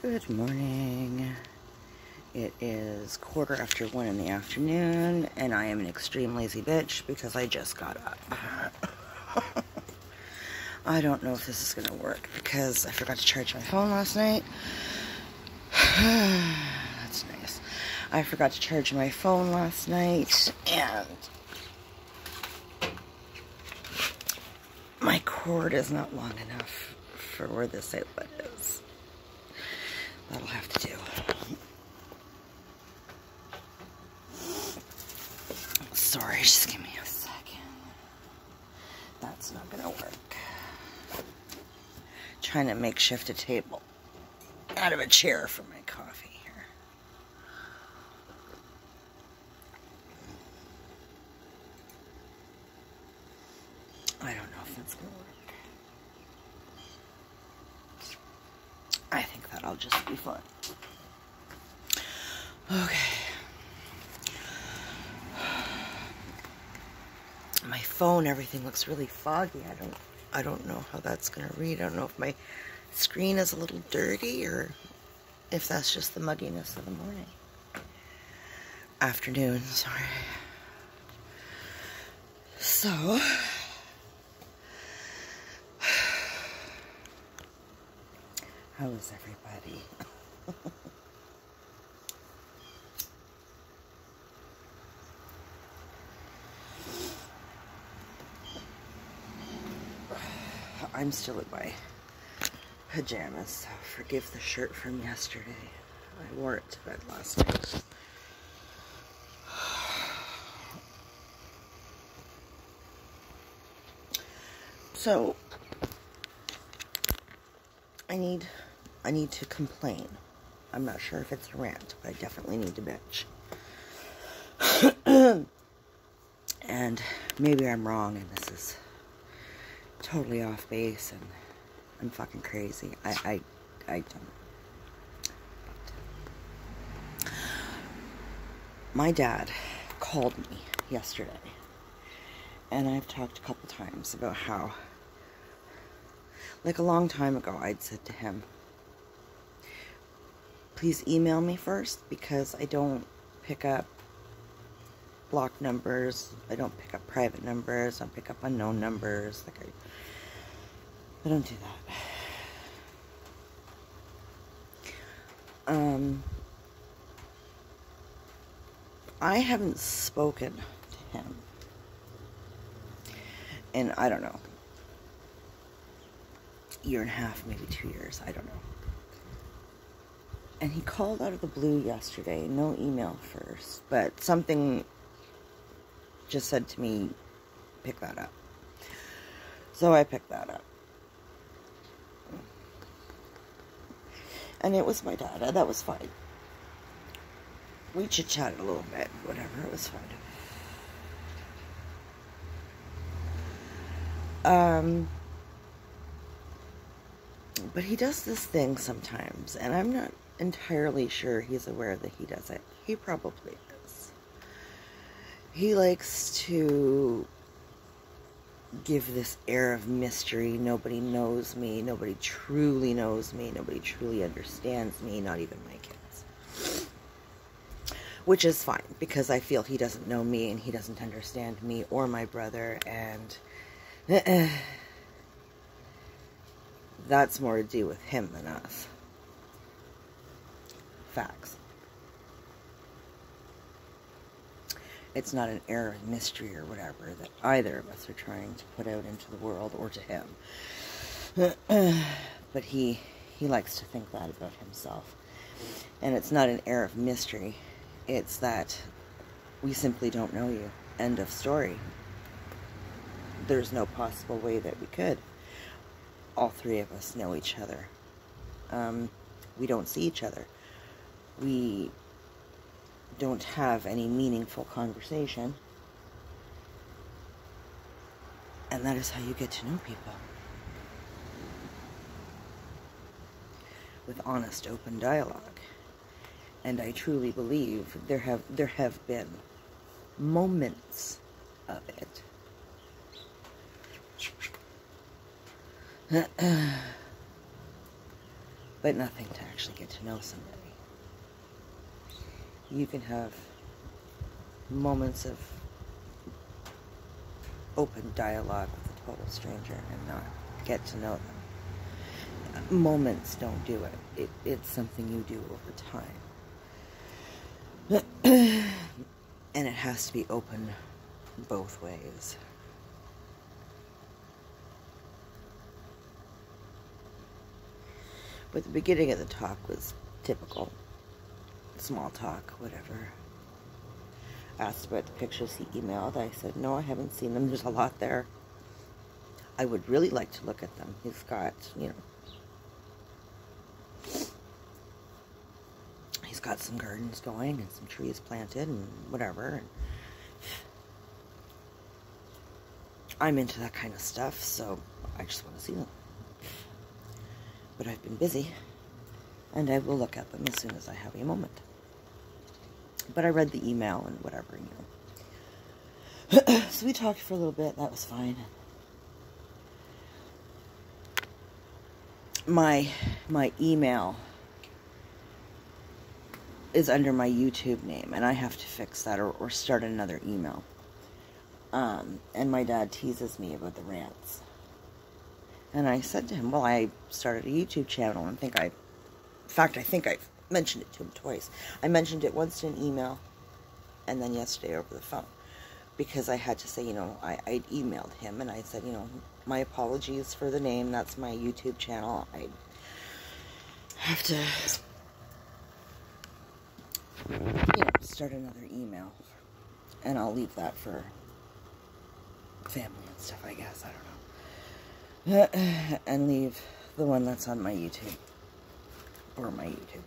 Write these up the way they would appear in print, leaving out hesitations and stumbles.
Good morning. It is 1:15 in the afternoon, and I am an extreme lazy bitch because I just got up. I don't know if this is going to work because I forgot to charge my phone last night. That's nice. I forgot to charge my phone last night, and my cord is not long enough for where this outlet is. That'll have to do. Sorry, just give me a second. That's not gonna work. Trying to makeshift a table out of a chair for my coffee here. I don't know if that's gonna work. I think that'll just be fun. Okay. My phone, everything looks really foggy. I don't know how that's gonna read. I don't know if my screen is a little dirty or if that's just the mugginess of the morning. Afternoon, sorry. So, how is everybody? I'm still in my pajamas, so forgive the shirt from yesterday. I wore it to bed last night. So, I need to complain. I'm not sure if it's a rant, but I definitely need to bitch. And maybe I'm wrong and this is totally off base and I'm fucking crazy. I don't. My dad called me yesterday, and I've talked a couple times about how, like a long time ago, I'd said to him, please email me first because I don't pick up blocked numbers. I don't pick up private numbers. I don't pick up unknown numbers. Like I don't do that. I haven't spoken to him in, I don't know, year and a half, maybe 2 years. I don't know. And he called out of the blue yesterday. No email first, but something just said to me, pick that up. So I picked that up. And it was my dad. That was fine. We chit-chatted a little bit. Whatever. It was fine. But he does this thing sometimes, and I'm not entirely sure he's aware that he does it. He probably is. He likes to give this air of mystery. Nobody knows me. Nobody truly knows me. Nobody truly understands me. Not even my kids. Which is fine, because I feel he doesn't know me and he doesn't understand me or my brother, and that's more to do with him than us. Facts. It's not an air of mystery or whatever that either of us are trying to put out into the world or to him. But he likes to think that about himself. And it's not an air of mystery. It's that we simply don't know you. End of story. There's no possible way that we could. All three of us know each other. We don't see each other. We don't have any meaningful conversation. And that is how you get to know people. With honest, open dialogue. And I truly believe there have been moments of it but nothing to actually get to know somebody. You can have moments of open dialogue with a total stranger and not get to know them. Moments don't do it. It's something you do over time. And it has to be open both ways. But the beginning of the talk was typical. Small talk, whatever. Asked about the pictures he emailed. I said, no, I haven't seen them. There's a lot there. I would really like to look at them. He's got, he's got some gardens going and some trees planted and whatever. And I'm into that kind of stuff, so I just want to see them. But I've been busy, and I will look at them as soon as I have a moment. But I read the email and whatever, So we talked for a little bit. That was fine. My email is under my YouTube name, and I have to fix that or start another email. And my dad teases me about the rants. And I said to him, well, I started a YouTube channel, and I think I've mentioned it to him twice. I mentioned it once in an email, and then yesterday over the phone. Because I had to say, I'd emailed him, and I said, my apologies for the name. That's my YouTube channel. I have to, start another email. And I'll leave that for family and stuff, I guess. I don't know. And leave the one that's on my YouTube. Or my YouTube.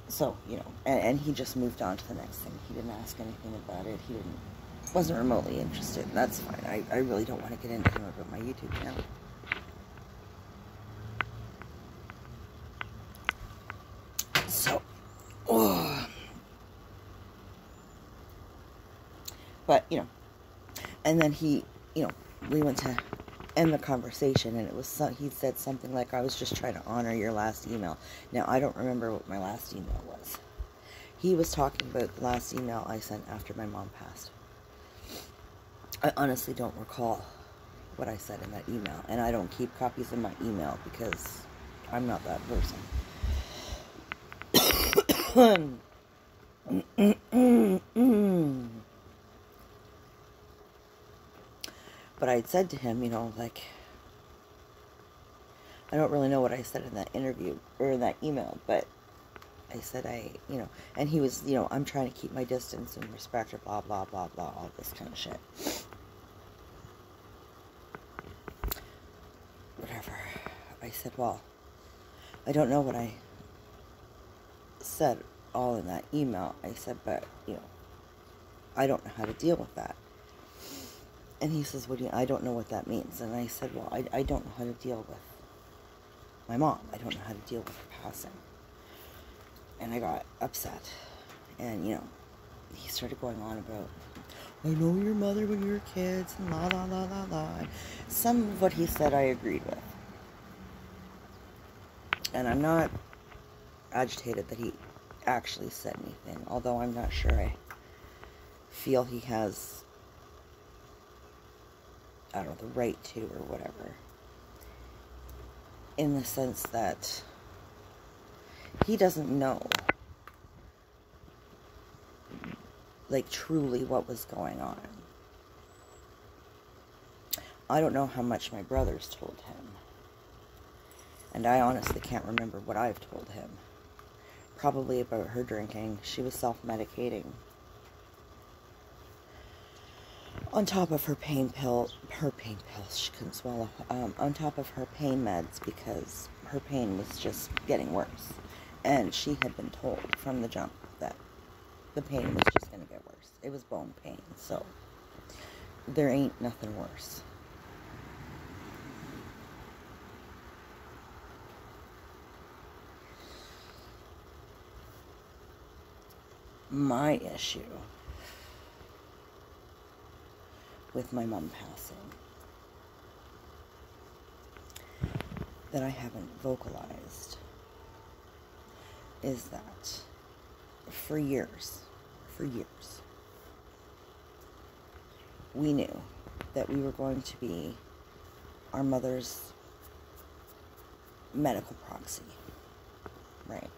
So, and he just moved on to the next thing. He didn't ask anything about it. Wasn't remotely interested. That's fine. I really don't want to get into him about my YouTube channel. So, but, and then he, we went to end the conversation, and it was he said something like, I was just trying to honor your last email. Now, I don't remember what my last email was. He was talking about the last email I sent after my mom passed. I honestly don't recall what I said in that email, and I don't keep copies of my email because I'm not that person. But I had said to him, I don't really know what I said in that interview, or in that email, but I said and he was, I'm trying to keep my distance and respect her, blah, blah, blah, blah, all this kind of shit. Whatever. I said, well, I don't know what I said all in that email. I said, but, I don't know how to deal with that. And he says, I don't know what that means. And I said, well, I don't know how to deal with my mom. I don't know how to deal with her passing. And I got upset. And, he started going on about, I know your mother when you were kids, and la, la, la, la, la. Some of what he said I agreed with. And I'm not agitated that he actually said anything, although I'm not sure I feel he has, I don't know, the right to or whatever. In the sense that he doesn't know, truly what was going on. I don't know how much my brothers told him. And I honestly can't remember what I've told him. Probably about her drinking. She was self-medicating. On top of her pain pills, she couldn't swallow. On top of her pain meds, because her pain was just getting worse. And she had been told from the jump that the pain was just going to get worse. It was bone pain, so there ain't nothing worse. My issue with my mom passing that I haven't vocalized is that for years, we knew that we were going to be our mother's medical proxy, right?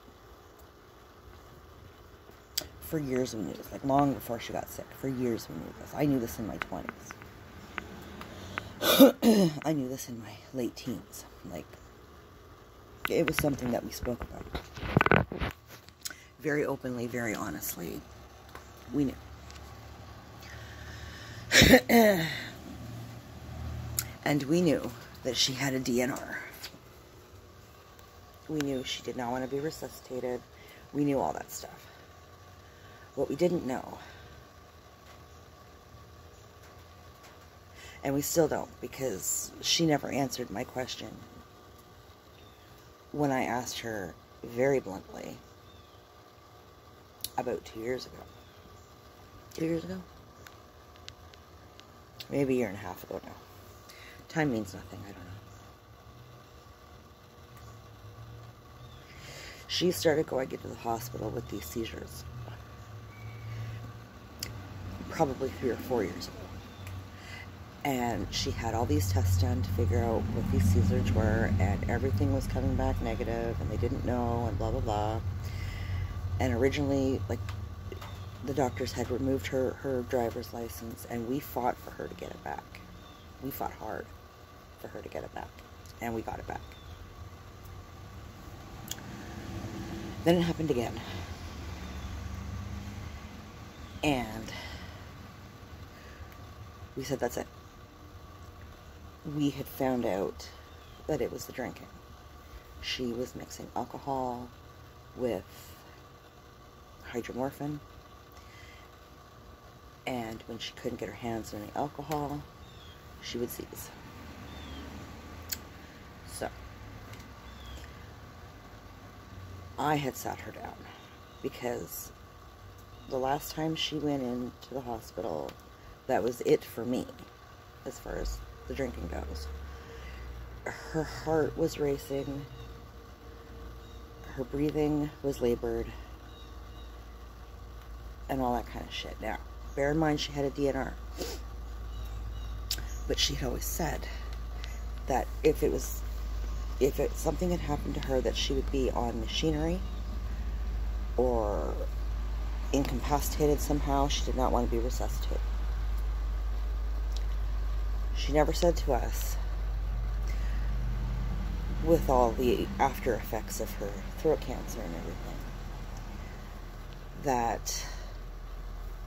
For years we knew this, like long before she got sick. For years we knew this. I knew this in my 20s. I knew this in my late teens. Like, it was something that we spoke about. Very openly, very honestly. We knew. And we knew that she had a DNR. We knew she did not want to be resuscitated. We knew all that stuff. What we didn't know, and we still don't, because she never answered my question when I asked her very bluntly about 2 years ago. 2 years ago? Maybe a year and a half ago now. Time means nothing, I don't know. She started going into the hospital with these seizures probably 3 or 4 years ago. And she had all these tests done to figure out what these seizures were, and everything was coming back negative, and they didn't know, and blah, blah, blah. And originally, like, the doctors had removed her driver's license, and we fought for her to get it back. We fought hard for her to get it back, and we got it back. Then it happened again. And we said, that's it. We had found out that it was the drinking. She was mixing alcohol with hydromorphine. And when she couldn't get her hands on any alcohol, she would seize. So, I had sat her down because the last time she went into the hospital, that was it for me, as far as the drinking goes. Her heart was racing. Her breathing was labored. And all that kind of shit. Now, bear in mind she had a DNR. But she had always said that if something had happened to her, that she would be on machinery or incapacitated somehow. She did not want to be resuscitated. She never said to us, with all the after effects of her throat cancer and everything, that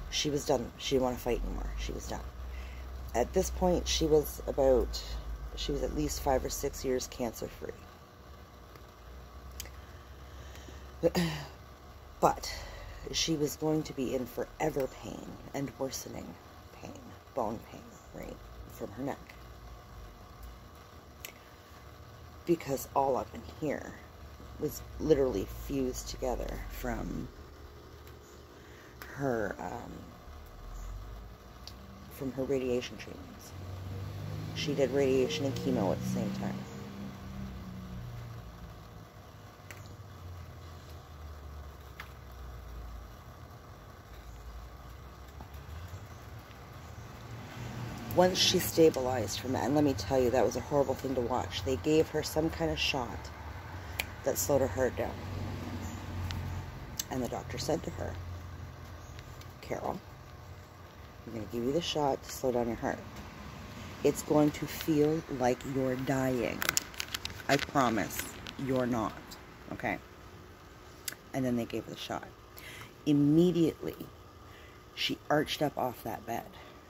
she was done. She didn't want to fight anymore. She was done. At this point, she was at least 5 or 6 years cancer-free. But she was going to be in forever pain and worsening pain, bone pain, right, from her neck. Because all up in here was literally fused together from her radiation treatments. She did radiation and chemo at the same time. Once she stabilized from that, and let me tell you, that was a horrible thing to watch. They gave her some kind of shot that slowed her heart down. And the doctor said to her, Carol, I'm going to give you the shot to slow down your heart. It's going to feel like you're dying. I promise you're not. Okay? And then they gave her the shot. Immediately, she arched up off that bed.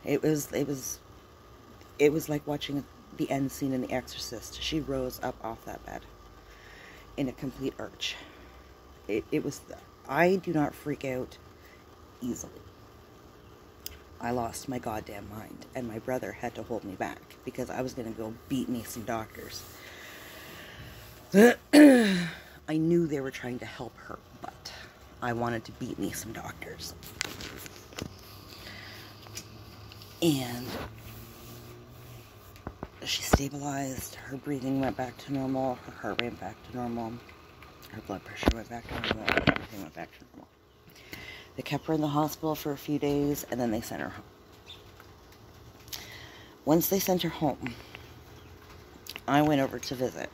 It was like watching the end scene in The Exorcist. She rose up off that bed in a complete arch. I do not freak out easily. I lost my goddamn mind, and my brother had to hold me back because I was going to go beat me some doctors. I knew they were trying to help her, but I wanted to beat me some doctors. And she stabilized. Her breathing went back to normal. Her heart rate back to normal. Her blood pressure went back to normal. Everything went back to normal. They kept her in the hospital for a few days, and then they sent her home. Once they sent her home, I went over to visit,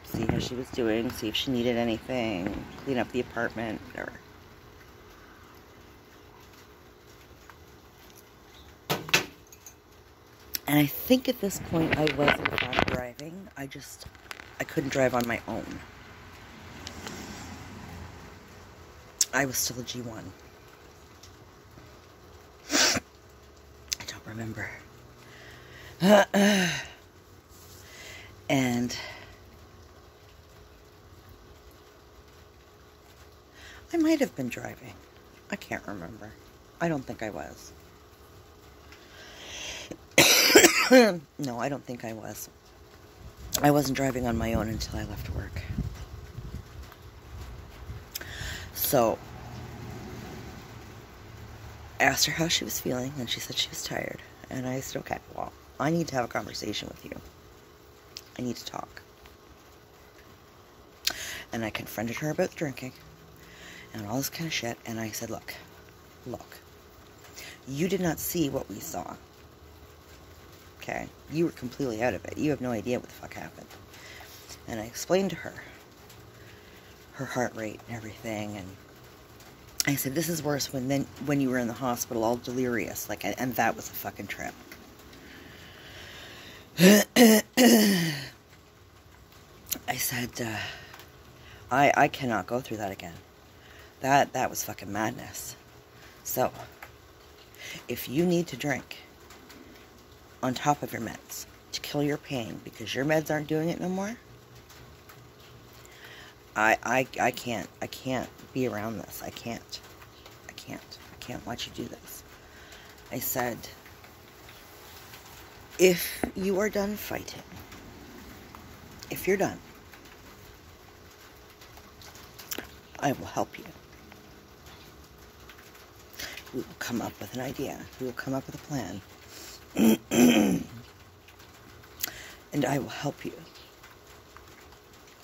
see how she was doing, see if she needed anything, clean up the apartment, whatever. And I think at this point I was in fact driving. I couldn't drive on my own. I was still a G1. I don't remember. And I might have been driving. I can't remember. I don't think I was. No, I don't think I was. I wasn't driving on my own until I left work. So, I asked her how she was feeling, and she said she was tired. And I said, okay, well, I need to have a conversation with you. I need to talk. And I confronted her about drinking and all this kind of shit. And I said, look, you did not see what we saw. Okay? You were completely out of it. You have no idea what the fuck happened. And I explained to her her heart rate and everything. And I said, this is worse when you were in the hospital all delirious. And that was a fucking trip. I said, I cannot go through that again. That was fucking madness. So, if you need to drink on top of your meds to kill your pain because your meds aren't doing it no more, I can't be around this. I can't watch you do this. I said, if you are done fighting, if you're done, I will help you. We will come up with an idea. We will come up with a plan. And I will help you.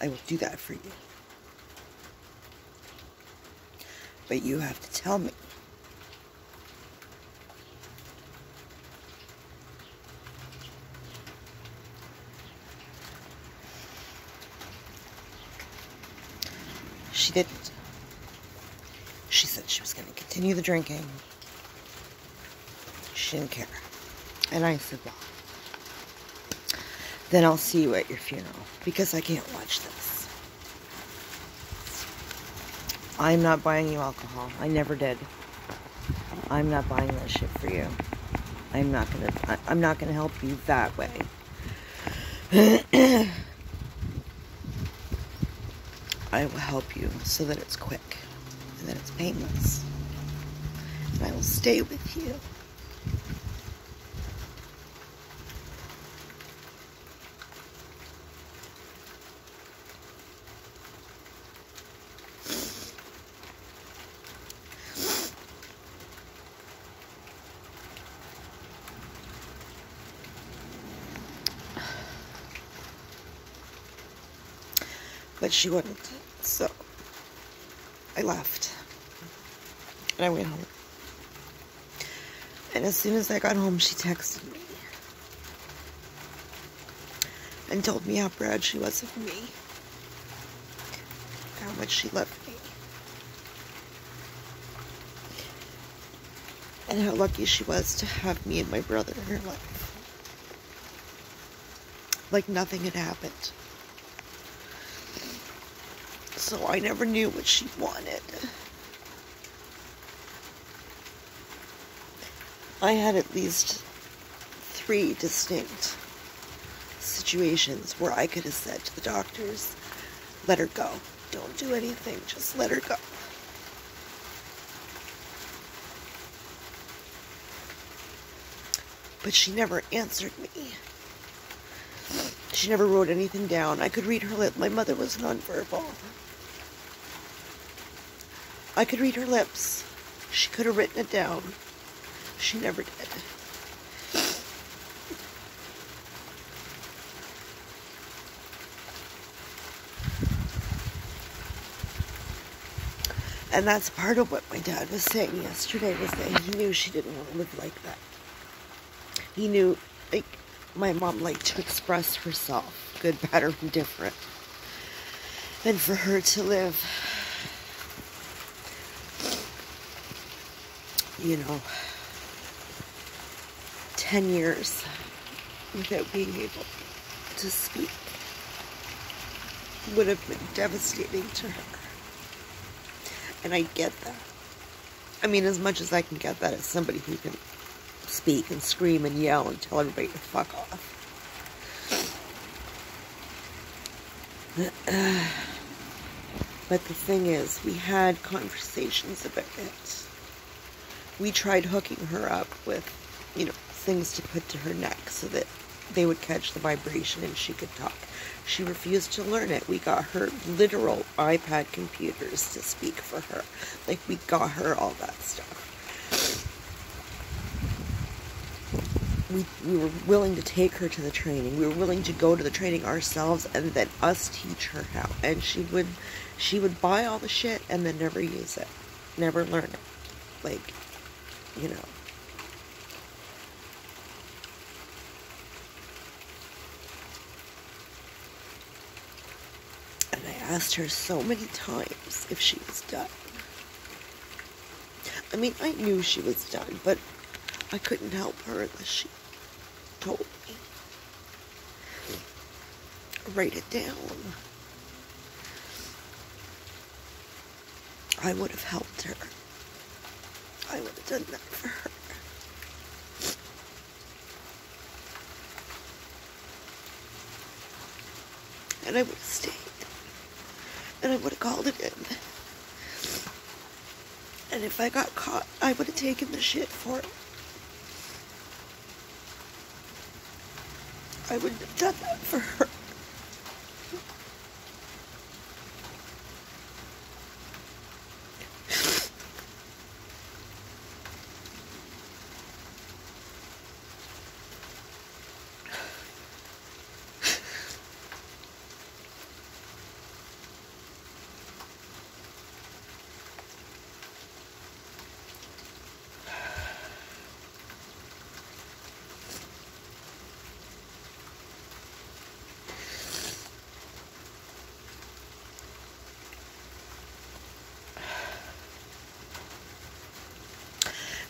I will do that for you. But you have to tell me. She didn't. She said she was going to continue the drinking. She didn't care. And I said, well, then I'll see you at your funeral, because I can't watch this. I'm not buying you alcohol. I never did. I'm not buying that shit for you. I'm not gonna help you that way. I will help you so that it's quick and that it's painless. And I will stay with you. But she wouldn't, so I left, and I went home, and as soon as I got home, she texted me, and told me how proud she was of me, how much she loved me, and how lucky she was to have me and my brother in her life, like nothing had happened. So I never knew what she wanted. I had at least 3 distinct situations where I could have said to the doctors, let her go. Don't do anything, just let her go. But she never answered me. She never wrote anything down. I could read her lips. My mother was nonverbal. I could read her lips. She could have written it down. She never did. And that's part of what my dad was saying yesterday, was that he knew she didn't want to live like that. He knew, like, my mom liked to express herself, good, bad, or indifferent. And for her to live, 10 years without being able to speak would have been devastating to her. And I get that. I mean, as much as I can get that as somebody who can speak and scream and yell and tell everybody to fuck off. But the thing is, we had conversations about it. We tried hooking her up with, things to put to her neck so that they would catch the vibration and she could talk. She refused to learn it. We got her literal iPad computers to speak for her. Like, we got her all that stuff. We were willing to take her to the training. We were willing to go to the training ourselves and then us teach her how. And she would buy all the shit and then never use it. Never learn it. Like, And I asked her so many times if she was done. I mean, I knew she was done, but I couldn't help her unless she told me. Write it down. I would have helped her. I would have done that for her. And I would have stayed. And I would have called it in. And if I got caught, I would have taken the shit for it. I wouldn't have done that for her.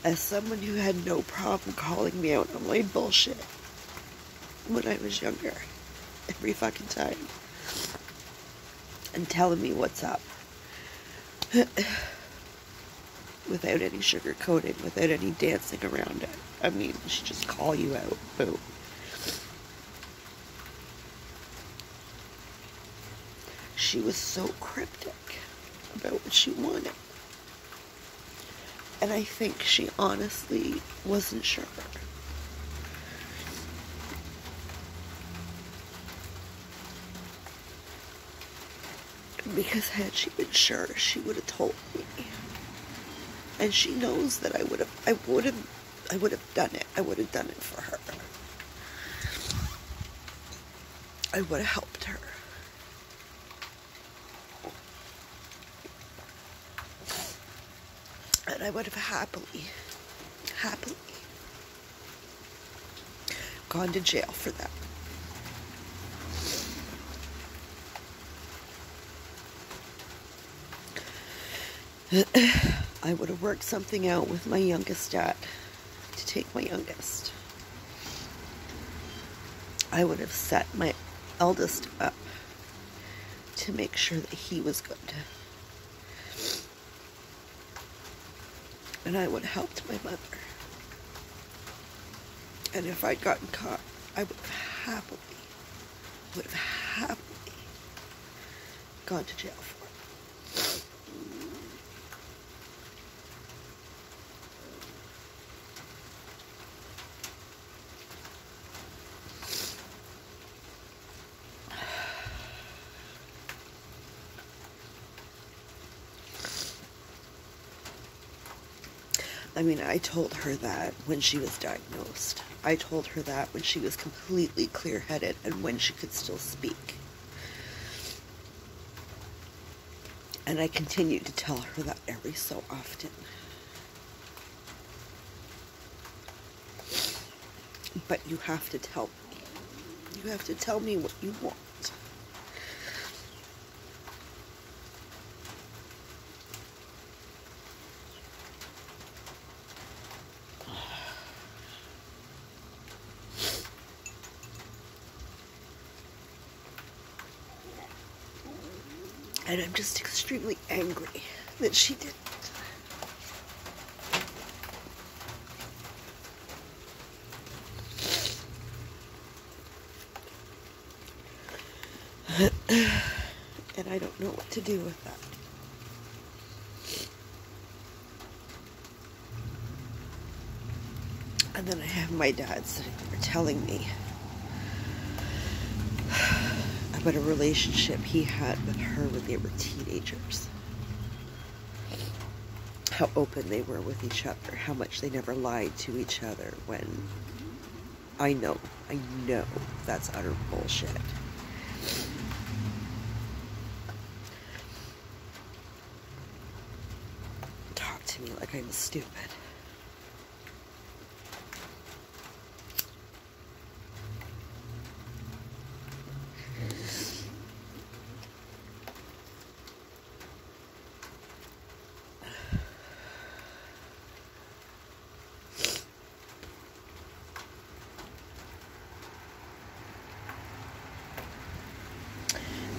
As someone who had no problem calling me out on my bullshit when I was younger, every fucking time, and telling me what's up, without any sugarcoating, without any dancing around it. I mean, she just call you out, boom. She was so cryptic about what she wanted. And I think she honestly wasn't sure. Because had she been sure, she would have told me. And she knows that I would have done it. I would have done it for her. I would have helped her. And I would have happily gone to jail for that. I would have worked something out with my youngest dad to take my youngest. I would have set my eldest up to make sure that he was good. And I would have helped my mother. And if I'd gotten caught, I would have happily gone to jail for it. I mean, I told her that when she was diagnosed. I told her that when she was completely clear-headed and when she could still speak. And I continue to tell her that every so often. But you have to tell me. You have to tell me what you want. And I'm just extremely angry that she didn't. And I don't know what to do with that. And then I have my dad sitting there telling me about a relationship he had with her when they were teenagers. How open they were with each other, how much they never lied to each other, when I know that's utter bullshit. Talk to me like I'm stupid.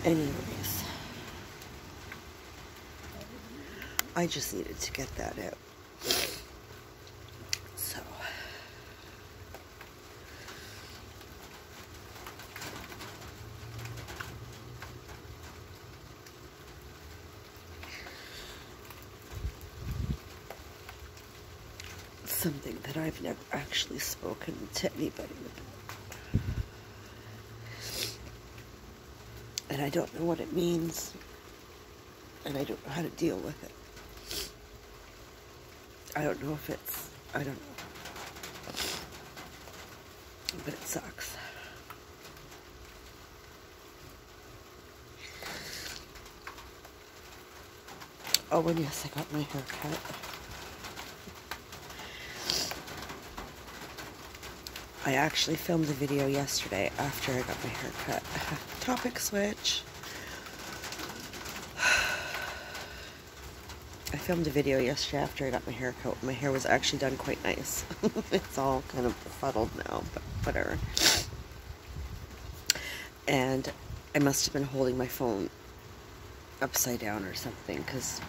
Anyways, I just needed to get that out. So, something that I've never actually spoken to anybody about. And I don't know what it means, and I don't know how to deal with it. I don't know if it's, I don't know. But it sucks. Oh, and yes, I got my hair cut. I actually filmed a video yesterday after I got my hair cut. Topic switch. I filmed a video yesterday after I got my hair cut. My hair was actually done quite nice. It's all kind of befuddled now, but whatever. And I must have been holding my phone upside down or something, because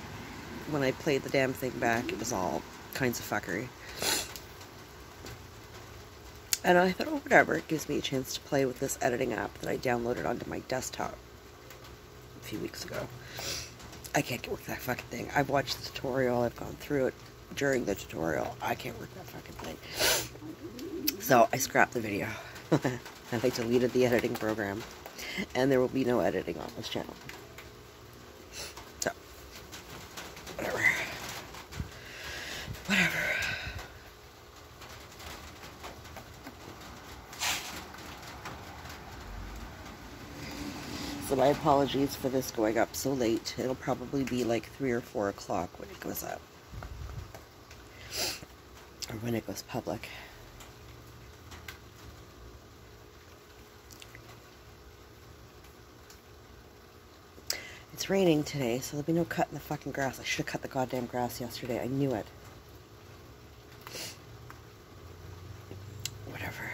when I played the damn thing back, it was all kinds of fuckery. And I thought, oh, whatever, it gives me a chance to play with this editing app that I downloaded onto my desktop a few weeks ago. I can't get with that fucking thing. I've watched the tutorial, I've gone through it during the tutorial. I can't work that fucking thing. So I scrapped the video. And I deleted the editing program. And there will be no editing on this channel. So, whatever. Whatever. So my apologies for this going up so late. It'll probably be like 3 or 4 o'clock when it goes up. Or when it goes public. It's raining today, so there'll be no cut in the fucking grass. I should have cut the goddamn grass yesterday. I knew it. Whatever.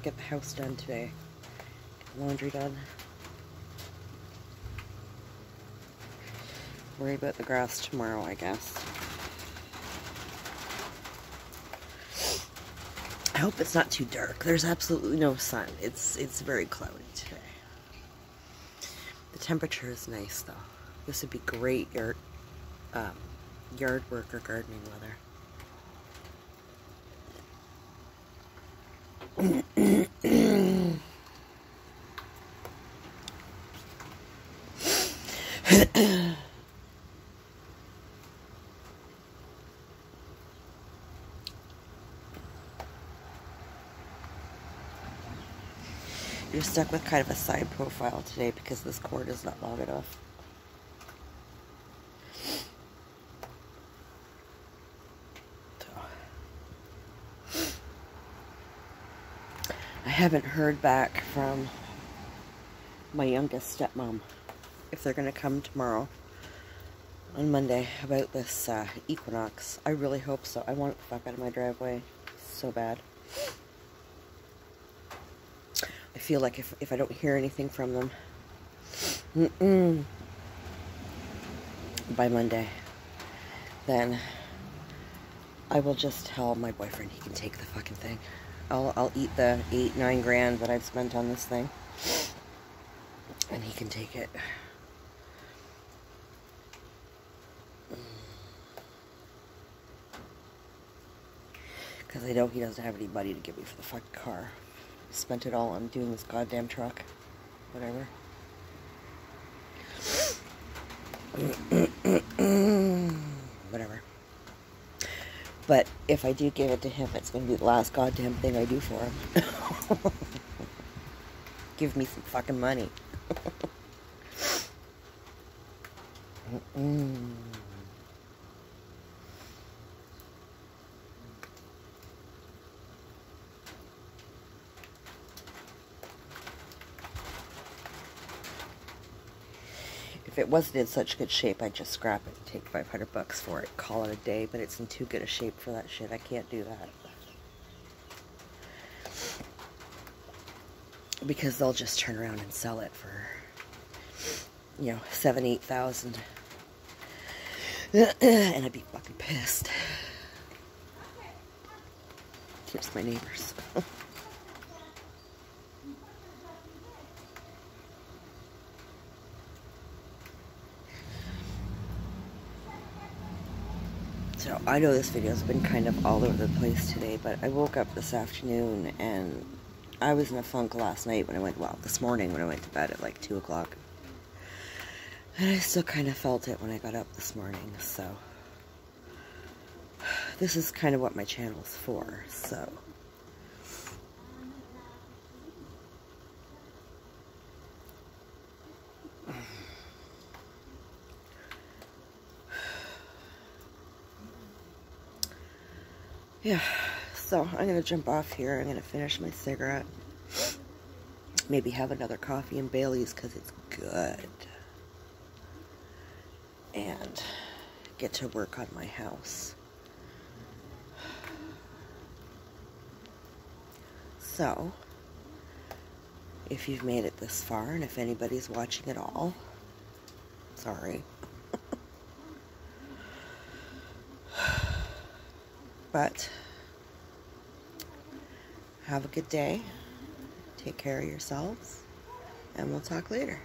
Get the house done today. Get the laundry done. Worry about the grass tomorrow, I guess. I hope it's not too dark. There's absolutely no sun. It's very cloudy today. The temperature is nice, though. This would be great yard work or gardening weather. You're stuck with kind of a side profile today because this cord is not long enough. I haven't heard back from my youngest stepmom if they're going to come tomorrow on Monday about this equinox. I really hope so. I want it the fuck out of my driveway so bad. I feel like if I don't hear anything from them by Monday, then I will just tell my boyfriend he can take the fucking thing. I'll eat the 8-9 grand that I've spent on this thing, and he can take it. Because I know he doesn't have any money to give me for the fucking car. He spent it all on doing this goddamn truck. Whatever. Whatever. But if I do give it to him, it's going to be the last goddamn thing I do for him. Give me some fucking money. If it wasn't in such good shape, I'd just scrap it and take $500 for it, call it a day, but it's in too good a shape for that shit. I can't do that. Because they'll just turn around and sell it for, you know, $7,000, $8,000. And I'd be fucking pissed. Here's my neighbors. So, I know this video's been kind of all over the place today, but I woke up this afternoon and I was in a funk last night when I went, well, this morning when I went to bed at like 2 o'clock. And I still kind of felt it when I got up this morning, so. This is kind of what my channel's for, so. Yeah, so I'm going to jump off here. I'm going to finish my cigarette. Maybe have another coffee and Bailey's because it's good. And get to work on my house. So, if you've made it this far, and if anybody's watching at all, sorry. But, have a good day. Take care of yourselves. And we'll talk later.